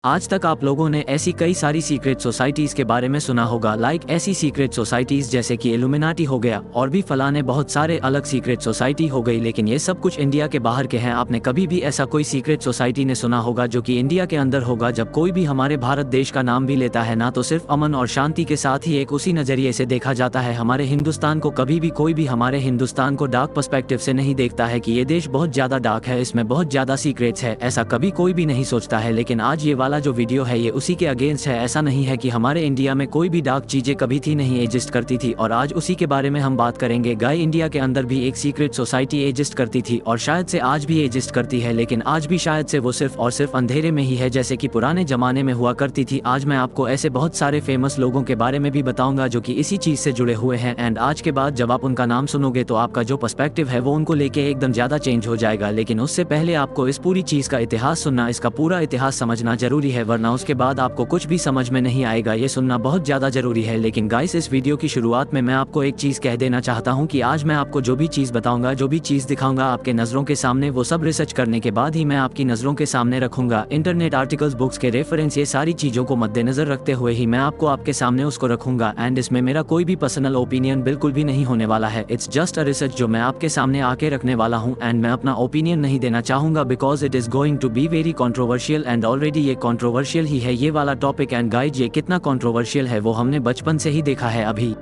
आज तक आप लोगों ने ऐसी कई सारी सीक्रेट सोसाइटीज के बारे में सुना होगा, लाइक ऐसी सीक्रेट सोसाइटीज जैसे कि इल्यूमिनाटी हो गया और भी फलाने बहुत सारे अलग सीक्रेट सोसाइटी हो गई। लेकिन ये सब कुछ इंडिया के बाहर के हैं। आपने कभी भी ऐसा कोई सीक्रेट सोसाइटी ने सुना होगा जो कि इंडिया के अंदर होगा? जब कोई भी हमारे भारत देश का नाम भी लेता है ना, तो सिर्फ अमन और शांति के साथ ही एक उसी नजरिए से देखा जाता है। हमारे हिंदुस्तान को कभी भी कोई भी हमारे हिंदुस्तान को डार्क पर्सपेक्टिव से नहीं देखता है कि ये देश बहुत ज्यादा डार्क है, इसमें बहुत ज्यादा सीक्रेट्स है, ऐसा कभी कोई भी नहीं सोचता है। लेकिन आज ये वाला जो वीडियो है उसी के अगेंस्ट है। ऐसा नहीं है कि हमारे इंडिया में कोई भी डार्क चीजें कभी थी नहीं एग्जिस्ट करती थी, और आज उसी के बारे में हम बात करेंगे। गाय इंडिया के अंदर भी एक सीक्रेट सोसाइटी एग्जिस्ट करती थी और शायद से आज भी एग्जिस्ट करती है, लेकिन आज भी शायद से वो सिर्फ और सिर्फ अंधेरे में ही है जैसे कि पुराने जमाने में हुआ करती थी। आज मैं आपको ऐसे बहुत सारे फेमस लोगों के बारे में भी बताऊंगा जो कि इसी चीज से जुड़े हुए हैं, एंड आज के बाद जब आप उनका नाम सुनोगे तो आपका जो पर्सपेक्टिव है वो उनको लेके एकदम ज्यादा चेंज हो जाएगा। लेकिन उससे पहले आपको इस पूरी चीज का इतिहास सुनना, इसका पूरा इतिहास समझना जरूरी है, वरना उसके बाद आपको कुछ भी समझ में नहीं आएगा। ये सुनना बहुत ज्यादा जरूरी है। लेकिन गाइस, इस वीडियो की शुरुआत में मैं आपको एक चीज कह देना चाहता हूँ कि आज मैं आपको जो भी चीज बताऊंगा, जो भी चीज दिखाऊंगा आपके नजरों के सामने, वो सब रिसर्च करने के बाद ही मैं आपकी नजरों के सामने रखूंगा। इंटरनेट आर्टिकल्स, बुक्स के रेफरेंस, ये सारी चीजों को मद्देनजर रखते हुए ही मैं आपको आपके सामने उसको रखूंगा। एंड इसमें मेरा कोई भी पर्सनल ओपिनियन बिल्कुल भी नहीं होने वाला है। इट्स जस्ट अ रिसर्च जो मैं आपके सामने आके रखने वाला हूँ, एंड मैं अपना ओपिनियन नहीं देना चाहूंगा because it is going to be very controversial, and already ये कॉन्ट्रोवर्शियल ही है ये वाला टॉपिक। एंड गाइज, ये कितना कंट्रोवर्शियल है वो हमने बचपन से ही देखा है अभी।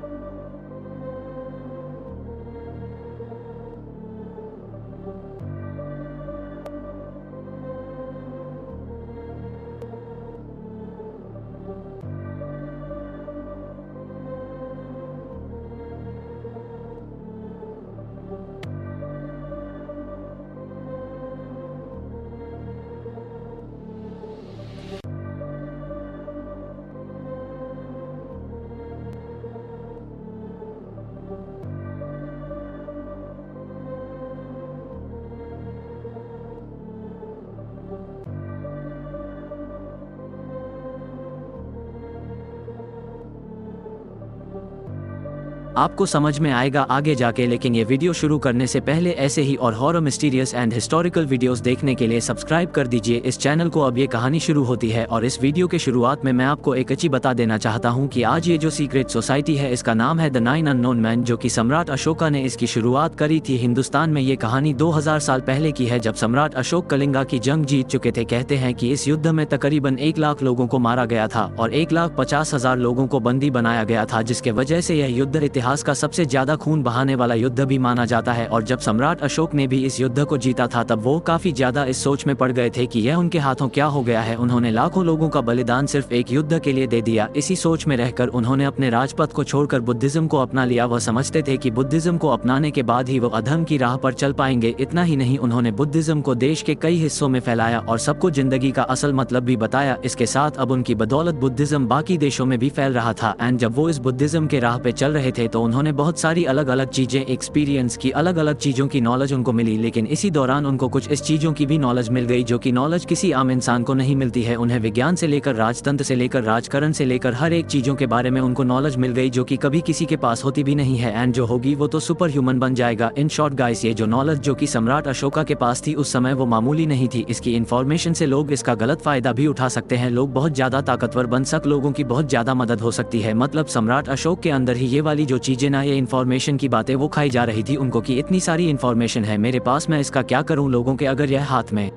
आपको समझ में आएगा आगे जाके, लेकिन ये वीडियो शुरू करने से पहले ऐसे ही और horror, mysterious and historical videos देखने के लिए सब्सक्राइब कर दीजिए इस चैनल को। अब ये कहानी शुरू होती है, और इस वीडियो के शुरुआत में मैं आपको एक अच्छी बता देना चाहता हूँ कि आज ये जो सीक्रेट सोसाइटी है इसका नाम है द 9 अननोन मैन, जो कि सम्राट अशोका ने इसकी शुरुआत करी थी हिंदुस्तान में। ये कहानी 2000 साल पहले की है, जब सम्राट अशोक कलिंगा की जंग जीत चुके थे। कहते हैं कि इस युद्ध में तकरीबन 1 लाख लोगों को मारा गया था और 1,50,000 लोगों को बंदी बनाया गया था, जिसके वजह से यह युद्ध इतिहास का सबसे ज्यादा खून बहाने वाला युद्ध भी माना जाता है। और जब सम्राट अशोक ने भी इस युद्ध को जीता था, तब वो काफी ज्यादा इस सोच में पड़ गए थे कि यह उनके हाथों क्या हो गया है। उन्होंने लाखों लोगों का बलिदान सिर्फ एक युद्ध के लिए दे दिया। इसी सोच में रहकर उन्होंने अपने राजपथ को छोड़कर बुद्धिज्म को अपना लिया। वह समझते थे कि बुद्धिज्म को अपनाने के बाद ही वो अधर्म की राह पर चल पाएंगे। इतना ही नहीं, उन्होंने बुद्धिज्म को देश के कई हिस्सों में फैलाया और सबको जिंदगी का असल मतलब भी बताया। इसके साथ अब उनकी बदौलत बुद्धिज्म बाकी देशों में भी फैल रहा था। एंड जब वो इस बुद्धिज्म के राह पे चल रहे थे तो उन्होंने बहुत सारी अलग अलग चीजें एक्सपीरियंस की, अलग अलग चीजों की नॉलेज उनको मिली। लेकिन इसी दौरान उनको कुछ इस चीजों की भी नॉलेज मिल गई जो कि नॉलेज किसी आम इंसान को नहीं मिलती है। उन्हें विज्ञान से लेकर राजतंत्र से लेकर राजकरण से लेकर हर एक चीजों के बारे में उनको नॉलेज मिल गई जो कि कभी किसी के पास होती भी नहीं है, एंड जो होगी वो तो सुपर ह्यूमन बन जाएगा। इन शॉर्ट गाइस, ये जो नॉलेज जो कि सम्राट अशोका के पास थी उस समय वो मामूली नहीं थी। इसकी इन्फॉर्मेशन से लोग इसका गलत फायदा भी उठा सकते हैं, लोग बहुत ज्यादा ताकतवर बन सक, लोगों की बहुत ज्यादा मदद हो सकती है। मतलब सम्राट अशोक के अंदर ही ये वाली जो चीजें ना, ये इन्फॉर्मेशन की बातें वो खाई जा रही थी उनको कि इतनी सारी इन्फॉर्मेशन है मेरे पास, मैं इसका क्या करूं। लोगों के अगर यह हाथ में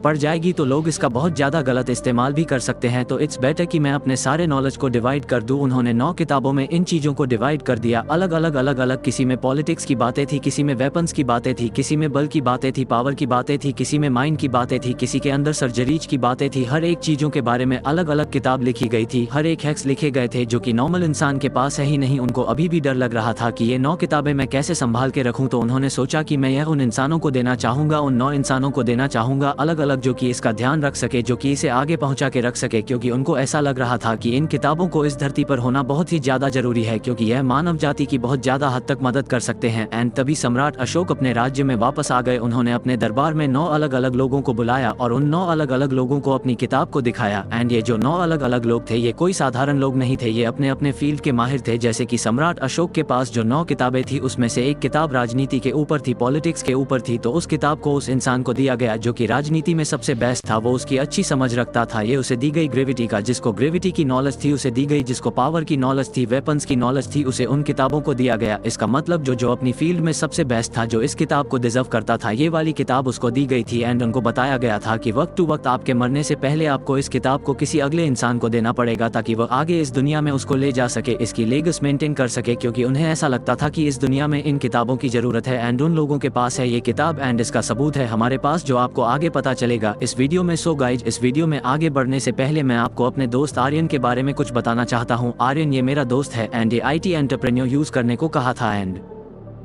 पड़ जाएगी तो लोग इसका बहुत ज्यादा गलत इस्तेमाल भी कर सकते हैं। तो इट्स बेटर कि मैं अपने सारे नॉलेज को डिवाइड कर दूं। उन्होंने 9 किताबों में इन चीजों को डिवाइड कर दिया, अलग अलग। किसी में पॉलिटिक्स की बातें थी, किसी में वेपन्स की बातें थी, किसी में बल की बातें थी, पावर की बातें थी, किसी में माइंड की बातें थी, किसी के अंदर सर्जरीज की बातें थी। हर एक चीजों के बारे में अलग अलग किताब लिखी गई थी, हर एक हैक्स लिखे गए थे जो कि नॉर्मल इंसान के पास है ही नहीं। उनको अभी भी डर लग रहा था कि ये 9 किताबें मैं कैसे संभाल के रखूं। तो उन्होंने सोचा कि मैं यह उन इंसानों को देना चाहूंगा, उन 9 इंसानों को देना चाहूंगा अलग अलग, जो कि इसका ध्यान रख सके, जो कि इसे आगे पहुंचा के रख सके। क्योंकि उनको ऐसा लग रहा था कि इन किताबों को इस धरती पर होना बहुत ही ज्यादा जरूरी है, क्योंकि यह मानव जाति की बहुत ज्यादा हद तक मदद कर सकते हैं। एंड तभी सम्राट अशोक अपने राज्य में वापस आ गए। उन्होंने अपने दरबार में 9 अलग अलग लोगों को बुलाया और उन 9 अलग अलग लोगों को अपनी किताब को दिखाया। एंड ये जो 9 अलग अलग लोग थे ये कोई साधारण लोग नहीं थे, ये अपने अपने फील्ड के माहिर थे। जैसे कि सम्राट अशोक के पास जो 9 किताबें थी उसमें से एक किताब राजनीति के ऊपर थी, पॉलिटिक्स के ऊपर थी, तो उस किताब को उस इंसान को दिया गया जो कि राजनीति में सबसे बेस्ट था, वो उसकी अच्छी समझ रखता था। ये उसे दी गई ग्रेविटी का, जिसको ग्रेविटी की नॉलेज थी उसे दी गई, जिसको पावर की नॉलेज थी, वेपन्स की नॉलेज थी, उसे उन किताबों को दिया गया। इसका मतलब जो अपनी फील्ड में सबसे बेस्ट था, जो इस किताब को डिजर्व करता था, ये वाली किताब उसको दी गई थी। एंड उनको बताया गया था कि वक्त टू वक्त आपके मरने से पहले आपको इस किताब को किसी अगले इंसान को देना पड़ेगा, ताकि वह आगे इस दुनिया में उसको ले जा सके, इसकी लेगेसी मेंटेन कर सके, क्योंकि उन्हें ऐसा लगता था कि इस दुनिया में इन किताबों की जरूरत है एंड उन लोगों के पास है ये किताब, एंड इसका सबूत है हमारे पास, जो आपको आगे पता चलेगा इस वीडियो में। सो गाइज, इस वीडियो में आगे बढ़ने से पहले मैं आपको अपने दोस्त आर्यन के बारे में कुछ बताना चाहता हूँ। आर्यन ये मेरा दोस्त है एंड ये IT एंटरप्रेन्योर यूज करने को कहा था एंड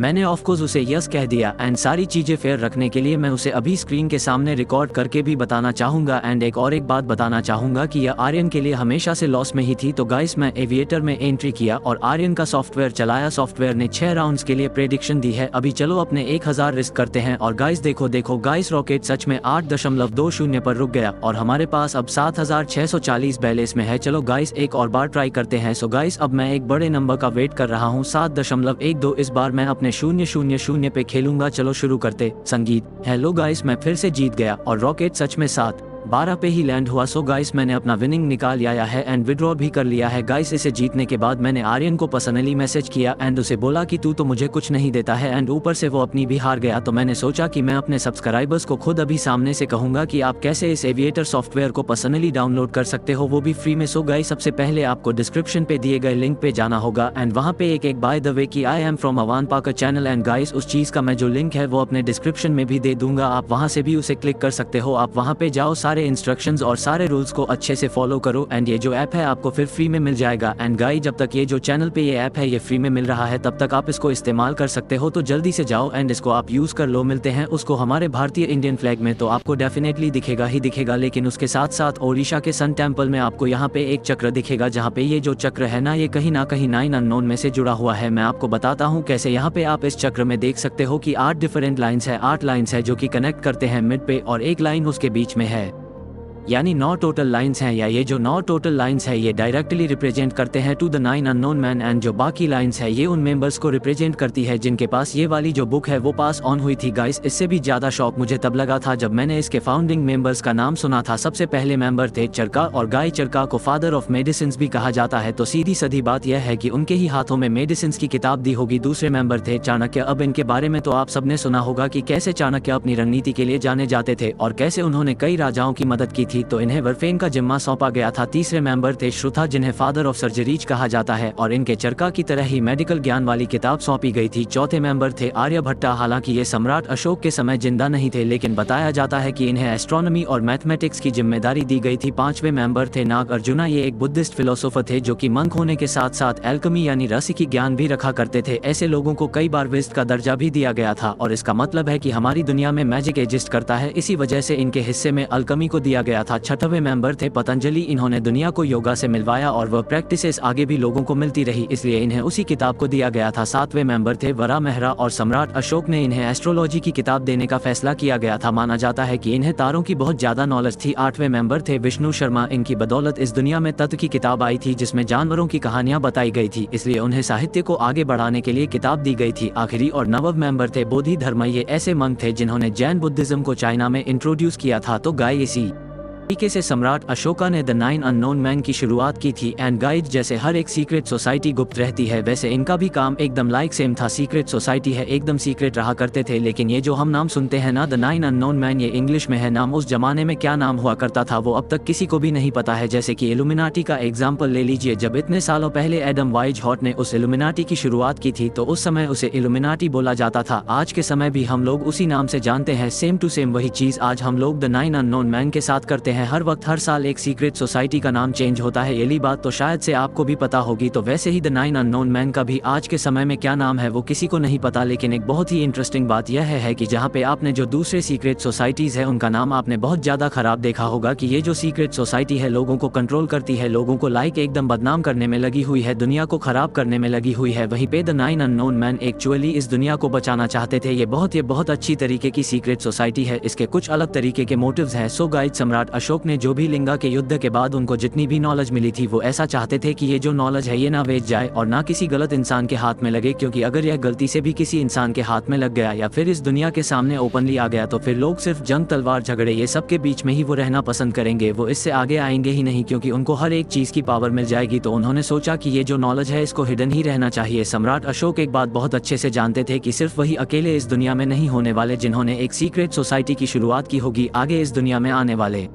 मैंने ऑफ कोर्स उसे यस कह दिया। एंड सारी चीजें फेयर रखने के लिए मैं उसे अभी स्क्रीन के सामने रिकॉर्ड करके भी बताना चाहूंगा। एंड एक बात बताना चाहूंगा कि यह आर्यन के लिए हमेशा से लॉस में ही थी। तो गाइस, मैं एविएटर में एंट्री किया और आर्यन का सॉफ्टवेयर चलाया। सॉफ्टवेयर ने 6 राउंड्स के लिए प्रेडिक्शन दी है। अभी चलो अपने 1000 रिस्क करते हैं। और गाइस देखो गाइस, रॉकेट सच में 8.20 पर रुक गया और हमारे पास अब 7640 बैलेंस में है। चलो गाइस एक और बार ट्राई करते हैं। सो गाइस, अब मैं एक बड़े नंबर का वेट कर रहा हूँ, 7.12। इस बार मैं अपने 000 पे खेलूंगा। चलो शुरू करते। संगीत। हेलो गाइस, मैं फिर से जीत गया और रॉकेट सच में 7.12 पे ही लैंड हुआ। सो गाइस, मैंने अपना विनिंग निकाल आया है एंड विड्रॉ भी कर लिया है। गाइस, इसे जीतने के बाद मैंने आर्यन को पर्सनली मैसेज किया एंड उसे बोला कि तू तो मुझे कुछ नहीं देता है एंड ऊपर से वो अपनी भी हार गया। तो मैंने सोचा कि मैं अपने सब्सक्राइबर्स को खुद अभी सामने से कहूंगा कि आप कैसे इस एविएटर सॉफ्टवेयर को पर्सनली डाउनलोड कर सकते हो, वो भी फ्री में। सो गाइस, सबसे पहले आपको डिस्क्रिप्शन पे दिए गए लिंक पे जाना होगा एंड वहाँ पे एक बाय द वे की आई एम फ्रॉम अवान पाकर चैनल। एंड गाइस, उस चीज का मैं जो लिंक है वो अपने डिस्क्रिप्शन में भी दे दूंगा, आप वहाँ से भी उसे क्लिक कर सकते हो। आप वहाँ पे जाओ, सारे इंस्ट्रक्शंस और सारे रूल्स को अच्छे से फॉलो करो एंड ये जो ऐप है आपको फिर फ्री में मिल जाएगा। एंड गाइस, जब तक ये जो चैनल पे ये ऐप है ये फ्री में मिल रहा है, तब तक आप इसको इस्तेमाल कर सकते हो। तो जल्दी से जाओ एंड इसको आप यूज कर लो। मिलते हैं उसको हमारे भारतीय इंडियन फ्लैग में, तो आपको डेफिनेटली दिखेगा ही दिखेगा, लेकिन उसके साथ साथ ओडिशा के सन टेम्पल में आपको यहाँ पे एक चक्र दिखेगा, जहाँ पे ये जो चक्र है ना, ये कहीं ना कहीं 9 अननोन में से जुड़ा हुआ है। मैं आपको बताता हूँ कैसे। यहाँ पे आप इस चक्र में देख सकते हो कि 8 डिफरेंट लाइन्स है, 8 लाइन्स है जो कि कनेक्ट करते हैं मिड पे, और एक लाइन उसके बीच में है, यानी 9 टोटल लाइंस हैं। या ये जो 9 टोटल लाइंस है ये डायरेक्टली रिप्रेजेंट करते हैं to the 9 unknown man, and जो बाकी लाइंस है ये उन मेंबर्स को रिप्रेजेंट करती है जिनके पास ये वाली जो बुक है वो पास ऑन हुई थी। गाइस, इससे भी ज्यादा शौक मुझे तब लगा था जब मैंने इसके फाउंडिंग मेंबर्स का नाम सुना था। सबसे पहले मेंबर थे चरका, और गाय चरका को फादर ऑफ मेडिसिन भी कहा जाता है। तो सीधी सधी बात यह है कि उनके ही हाथों में मेडिसिन की किताब दी होगी। दूसरे मेंबर थे चाणक्य। अब इनके बारे में तो आप सबने सुना होगा कि कैसे चाणक्य अपनी रणनीति के लिए जाने जाते थे और कैसे उन्होंने कई राजाओं की मदद की थी, तो इन्हें वर्फेन का जिम्मा सौंपा गया था। तीसरे मेंबर थे श्रुथा, जिन्हें फादर ऑफ सर्जरीज कहा जाता है, और इनके चरका की तरह ही मेडिकल ज्ञान वाली किताब सौंपी गई थी। चौथे मेंबर थे आर्यभट्टा। हालांकि ये सम्राट अशोक के समय जिंदा नहीं थे, लेकिन बताया जाता है कि इन्हें एस्ट्रोनॉमी और मैथमेटिक्स की जिम्मेदारी दी गई थी। पांचवें मेंबर थे नाग अर्जुना। ये एक बुद्धिस्ट फिलोसोफर थे जो कि मंक होने के साथ साथ एल्केमी यानी रसिकी ज्ञान भी रखा करते थे। ऐसे लोगों को कई बार विस्ट का दर्जा भी दिया गया था, और इसका मतलब है कि हमारी दुनिया में मैजिक एग्जिस्ट करता है, इसी वजह से इनके हिस्से में अल्केमी को दिया गया था। छठवें मेंबर थे पतंजलि। इन्होंने दुनिया को योगा से मिलवाया और वह प्रैक्टिसेस आगे भी लोगों को मिलती रही, इसलिए इन्हें उसी किताब को दिया गया था। सातवें मेंबर थे वरा मेहरा, और सम्राट अशोक ने इन्हें एस्ट्रोलॉजी की किताब देने का फैसला किया गया था। माना जाता है कि इन्हें तारों की बहुत ज्यादा नॉलेज थी। आठवें मेंबर थे विष्णु शर्मा। इनकी बदौलत इस दुनिया में तत्व की किताब आई थी जिसमें जानवरों की कहानियां बताई गई थी, इसलिए उन्हें साहित्य को आगे बढ़ाने के लिए किताब दी गई थी। आखिरी और नवम मेंबर थे बोधि धर्म। ये ऐसे मंक थे जिन्होंने जैन बुद्धिज्म को चाइना में इंट्रोड्यूस किया था। तो गाय इसी तरीके से सम्राट अशोका ने द 9 अननोन मैन की शुरुआत की थी। एंड गाइड, जैसे हर एक सीक्रेट सोसाइटी गुप्त रहती है, वैसे इनका भी काम एकदम लाइक सेम था। सीक्रेट सोसाइटी है, एकदम सीक्रेट रहा करते थे, लेकिन ये जो हम नाम सुनते हैं ना, द 9 अननोन मैन, ये इंग्लिश में है नाम। उस जमाने में क्या नाम हुआ करता था वो अब तक किसी को भी नहीं पता है। जैसे कि इल्यूमिनाटी का एग्जाम्पल ले लीजिए। जब इतने सालों पहले एडम वाइज हॉट ने उस इल्यूमिनाटी की शुरुआत की थी, तो उस समय उसे इल्यूमिनाटी बोला जाता था। आज के समय भी हम लोग उसी नाम से जानते हैं। सेम टू सेम वही चीज आज हम लोग द 9 अननोन मैन के साथ करते हैं। हर वक्त हर साल एक सीक्रेट सोसाइटी का नाम चेंज होता है। ये बात तो शायद से आपको भी पता होगी। तो वैसे ही द 9 अननोन मैन का भी आज के समय में क्या नाम है वो किसी को नहीं पता। लेकिन एक बहुत ही इंटरेस्टिंग बात यह है कि जहाँ पे आपने जो दूसरे सीक्रेट सोसाइटीज है उनका नाम आपने बहुत ज्यादा खराब देखा होगा, कि ये जो सीक्रेट सोसाइटी है लोगों को कंट्रोल करती है, लोगों को लाइक एकदम बदनाम करने में लगी हुई है, दुनिया को खराब करने में लगी हुई है। वहीं पे द 9 अननोन मैन एक्चुअली इस दुनिया को बचाना चाहते थे। ये बहुत अच्छी तरीके की सीक्रेट सोसाइटी है। इसके कुछ अलग तरीके के मोटिव्स हैं। सो गाइड, सम्राट अशोक अशोक ने जो भी लिंगा के युद्ध के बाद उनको जितनी भी नॉलेज मिली थी वो ऐसा चाहते थे कि ये जो नॉलेज है ये ना वेस्ट जाए और ना किसी गलत इंसान के हाथ में लगे, क्योंकि अगर यह गलती से भी किसी इंसान के हाथ में लग गया या फिर इस दुनिया के सामने ओपनली आ गया तो फिर लोग सिर्फ जंग, तलवार, झगड़े ये सब के बीच में ही वो रहना पसंद करेंगे, वो इससे आगे आएंगे ही नहीं, क्योंकि उनको हर एक चीज़ की पावर मिल जाएगी। तो उन्होंने सोचा कि ये जो नॉलेज है इसको हिडन ही रहना चाहिए। सम्राट अशोक एक बात बहुत अच्छे से जानते थे कि सिर्फ वही अकेले इस दुनिया में नहीं होने वाले जिन्होंने एक सीक्रेट सोसाइटी की शुरुआत की होगी आगे इस दुनिया में आने वाले